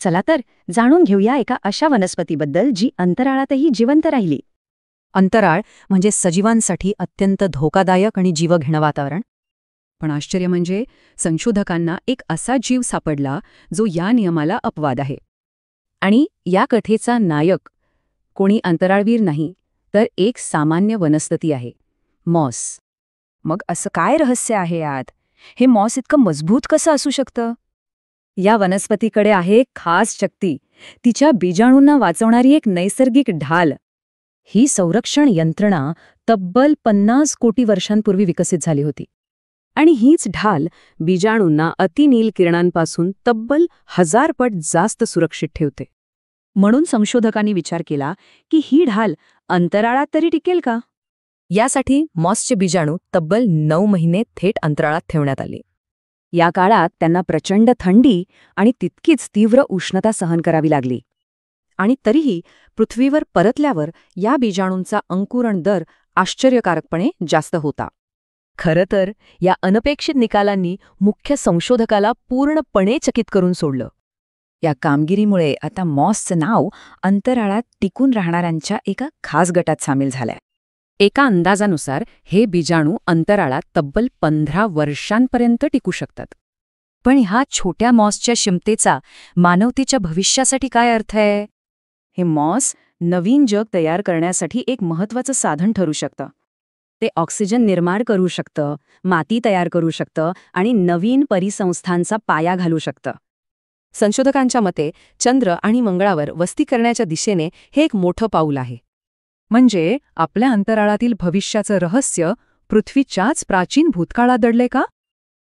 चला तर जाणून घेऊया एका अशा वनस्पतीबद्दल जी अंतराळातही जिवंत राहिली. अंतराळ म्हणजे सजीवांसाठी अत्यंत धोकादायक आणि जीवघेणं वातावरण. पण आश्चर्य म्हणजे संशोधकांना एक असा जीव सापडला जो या नियमाला अपवाद आहे. आणि या कथेचा नायक कोणी अंतराळवीर नाही, तर एक सामान्य वनस्पती आहे, मॉस. मग असं काय रहस्य आहे यात? हे मॉस इतकं मजबूत कसं असू शकतं? या वनस्पतीकडे आहे खास शक्ती, तिच्या बीजाणूंना वाचवणारी एक नैसर्गिक ढाल. ही संरक्षण यंत्रणा तब्बल 50 कोटी वर्षांपूर्वी विकसित झाली होती. आणि हीच ढाल बीजाणूंना अतिनील किरणांपासून तब्बल 1000 पट जास्त सुरक्षित ठेवते. म्हणून संशोधकांनी विचार केला की ही ढाल अंतराळात तरी टिकेल का? यासाठी मॉसचे बीजाणू तब्बल 9 महिने थेट अंतराळात ठेवण्यात आले. या काळात त्यांना प्रचंड थंडी आणि तितकीच तीव्र उष्णता सहन करावी लागली. आणि तरीही पृथ्वीवर परतल्यावर या बीजाणूंचा अंकुरण दर आश्चर्यकारकपणे जास्त होता. खरं तर या अनपेक्षित निकालांनी मुख्य संशोधकाला पूर्णपणे चकित करून सोडलं. या कामगिरीमुळे आता मॉसचं नाव अंतराळात टिकून राहणाऱ्यांच्या एका खास गटात सामील झालंय. एका अंदाजानुसार हे बीजाणू अंतराळात तब्बल 15 वर्षांपर्यंत टिकू शकतात. पण ह्या छोट्या मॉसच्या क्षमतेचा मानवतेच्या भविष्यासाठी काय अर्थ आहे? हे मॉस नवीन जग तयार करण्यासाठी एक महत्त्वाचं साधन ठरू शकतं. ते ऑक्सिजन निर्माण करू शकतं, माती तयार करू शकतं आणि नवीन परिसंस्थांचा पाया घालू शकतं. संशोधकांच्या मते चंद्र आणि मंगळावर वस्ती करण्याच्या दिशेने हे एक मोठं पाऊल आहे. म्हणजे आपल्या अंतराळातील भविष्याचं रहस्य पृथ्वीच्याच प्राचीन भूतकाळात दडले का?